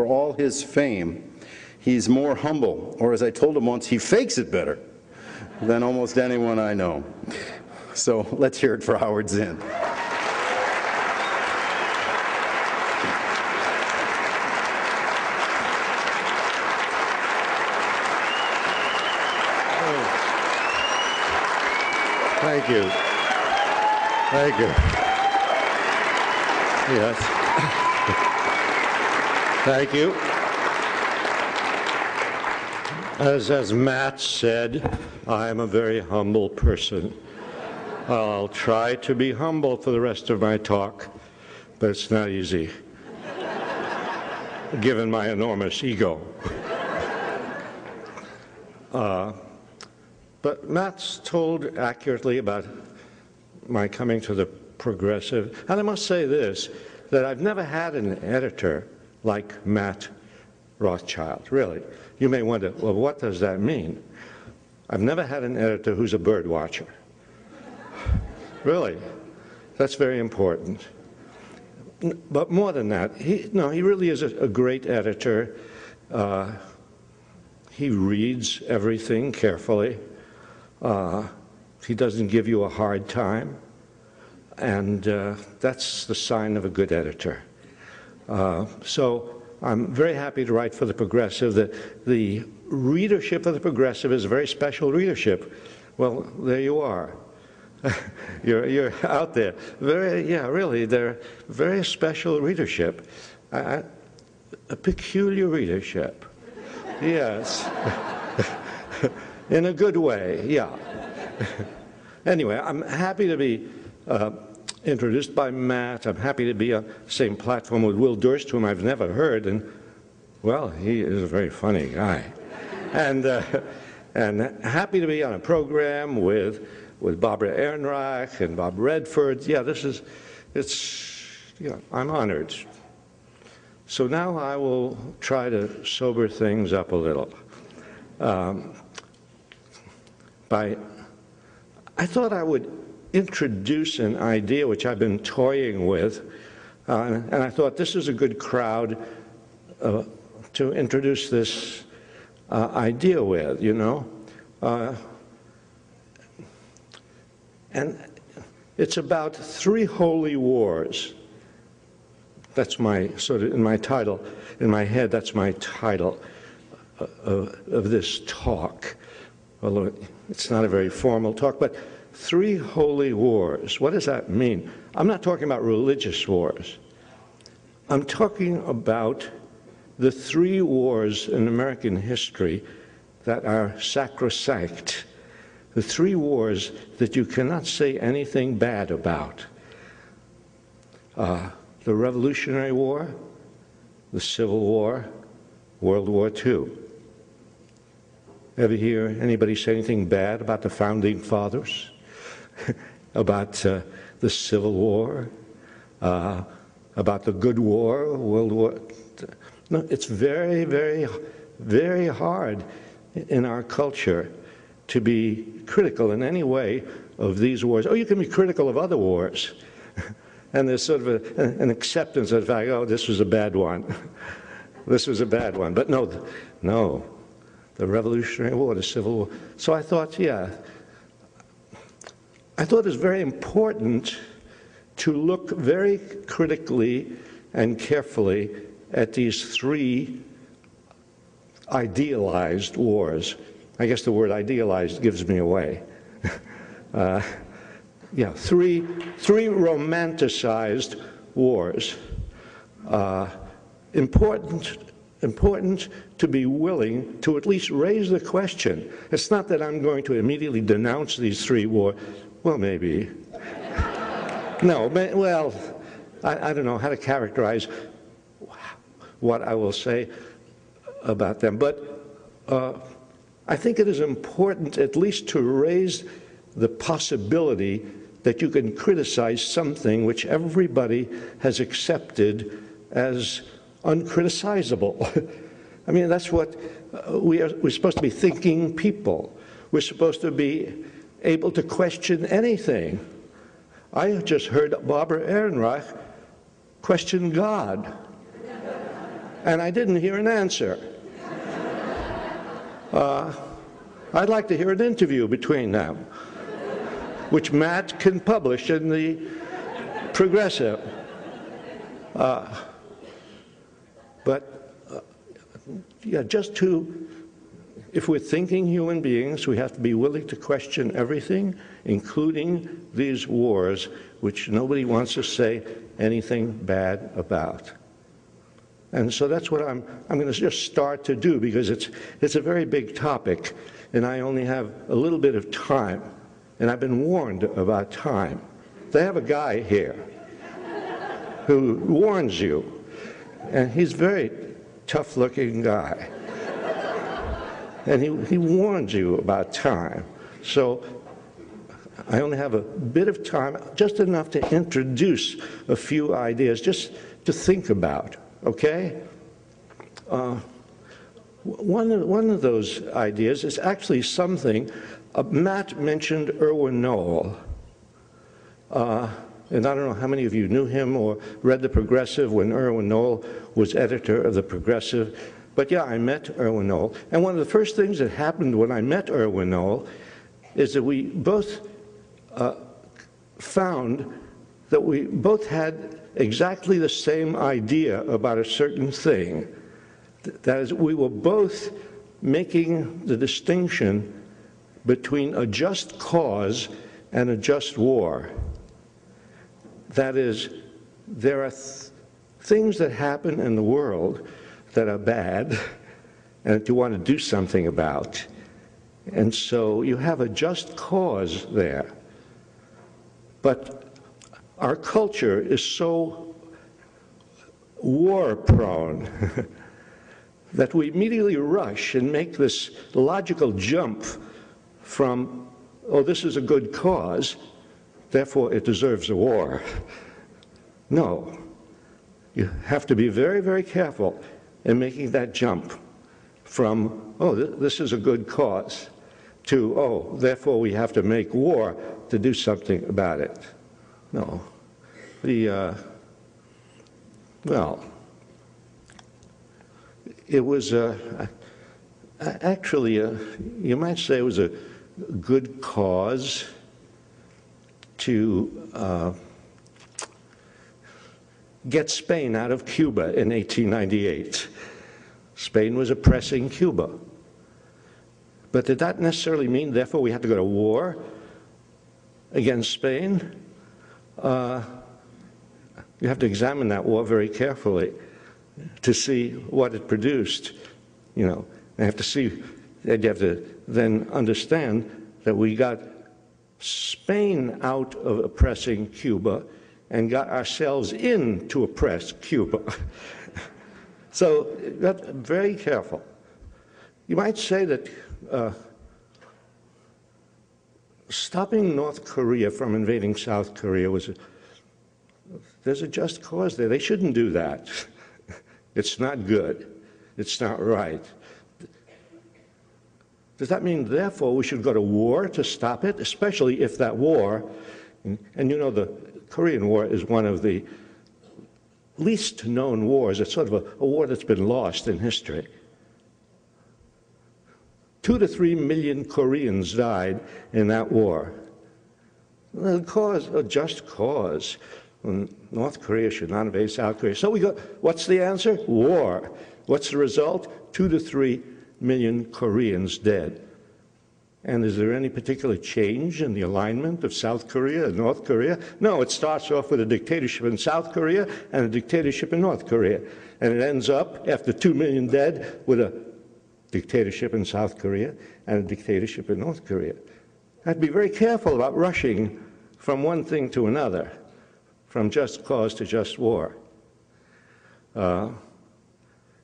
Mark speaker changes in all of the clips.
Speaker 1: For all his fame, he's more humble, or as I told him once, he fakes it better than almost anyone I know. So let's hear it for Howard Zinn.
Speaker 2: Thank you. Thank you. Yes. Thank you. As Matt said, I am a very humble person. I'll try to be humble for the rest of my talk, but it's not easy, given my enormous ego. But Matt's told accurately about my coming to the Progressive. And I must say this, that I've never had an editor like Matt Rothschild, really. You may wonder, well, what does that mean? I've never had an editor who's a bird watcher. Really. That's very important. But more than that, he really is a great editor. He reads everything carefully. He doesn't give you a hard time, and that's the sign of a good editor. So I'm very happy to write for the Progressive. The readership of the Progressive is a very special readership. Well, there you are. You're out there. Really, they're very special readership. A peculiar readership. Yes. In a good way, yeah. Anyway, I'm happy to be introduced by Matt. I'm happy to be on the same platform with Will Durst, whom I've never heard, and, well, he is a very funny guy. And happy to be on a program with Barbara Ehrenreich and Bob Redford. Yeah, I'm honored. So now I will try to sober things up a little. I thought I would introduce an idea which I've been toying with, and I thought this is a good crowd to introduce this idea with, you know. And it's about 3 holy wars. That's my in my title, in my head, that's my title of this talk. Although it's not a very formal talk, but 3 holy wars. What does that mean? I'm not talking about religious wars. I'm talking about the 3 wars in American history that are sacrosanct. The 3 wars that you cannot say anything bad about. The Revolutionary War, the Civil War, World War II. Ever hear anybody say anything bad about the Founding Fathers? About the Civil War? About the Good War, World War? No, it's very, very, very hard in our culture to be critical in any way of these wars. Oh, you can be critical of other wars. And there's sort of an acceptance of the fact, oh, this was a bad one. This was a bad one. But no, the Revolutionary War, the Civil War. So I thought, I thought it was very important to look very critically and carefully at these 3 idealized wars. I guess the word idealized gives me away. 3 romanticized wars. Important to be willing to at least raise the question. It's not that I'm going to immediately denounce these 3 wars. Well, maybe. No, well, I don't know how to characterize what I will say about them. But I think it is important at least to raise the possibility that you can criticize something which everybody has accepted as uncriticizable. I mean, that's what we're supposed to be thinking people. We're supposed to be able to question anything. I just heard Barbara Ehrenreich question God. and I didn't hear an answer. I'd like to hear an interview between them, which Matt can publish in the Progressive. Yeah, if we're thinking human beings, we have to be willing to question everything, including these wars, which nobody wants to say anything bad about. And so that's what I'm going to just start to do, because it's a very big topic, and I only have a little bit of time, and I've been warned about time. They have a guy here who warns you, and he's a very tough-looking guy. And he warns you about time. So I only have a bit of time, just enough to introduce a few ideas, just to think about, okay? One of those ideas is actually something, Matt mentioned Erwin Noel. And I don't know how many of you knew him or read The Progressive when Erwin Noel was editor of The Progressive. But yeah, I met Erwin Noel. And one of the first things that happened when I met Erwin Noel is that we both found that we both had exactly the same idea about a certain thing. That is, we were both making the distinction between a just cause and a just war. That is, there are things that happen in the world that are bad and that you want to do something about. And so you have a just cause there. But our culture is so war-prone that we immediately rush and make this logical jump from, oh, this is a good cause, therefore it deserves a war. No. You have to be very, very careful in making that jump from, oh, this is a good cause, to, oh, therefore we have to make war to do something about it. No. Well, it was actually, you might say it was a good cause to get Spain out of Cuba in 1898. Spain was oppressing Cuba. But did that necessarily mean, therefore, we had to go to war against Spain? You have to examine that war very carefully to see what it produced. You know, you have to see, you have to then understand that we got Spain out of oppressing Cuba and got ourselves in to oppress Cuba. So you got to be very careful. You might say that stopping North Korea from invading South Korea there's a just cause there. They shouldn't do that. It's not good. It's not right. Does that mean, therefore, we should go to war to stop it? Especially if that war, and you know the Korean War is one of the least known wars. It's sort of a war that's been lost in history. 2 to 3 million Koreans died in that war. The cause, a just cause. North Korea should not invade South Korea. So we go, what's the answer? War. What's the result? 2 to 3 million Koreans dead. And is there any particular change in the alignment of South Korea and North Korea? No, it starts off with a dictatorship in South Korea and a dictatorship in North Korea. And it ends up, after 2 million dead, with a dictatorship in South Korea and a dictatorship in North Korea. I have to be very careful about rushing from one thing to another, from just cause to just war. And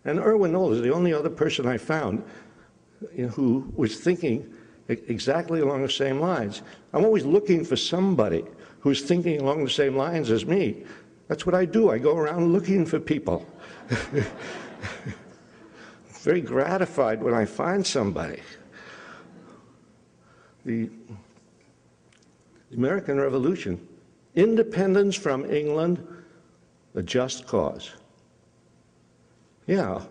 Speaker 2: Erwin Noel is the only other person I found who was thinking exactly along the same lines. I'm always looking for somebody who's thinking along the same lines as me. That's what I do. I go around looking for people. Very gratified when I find somebody. The American Revolution, independence from England, a just cause. Yeah,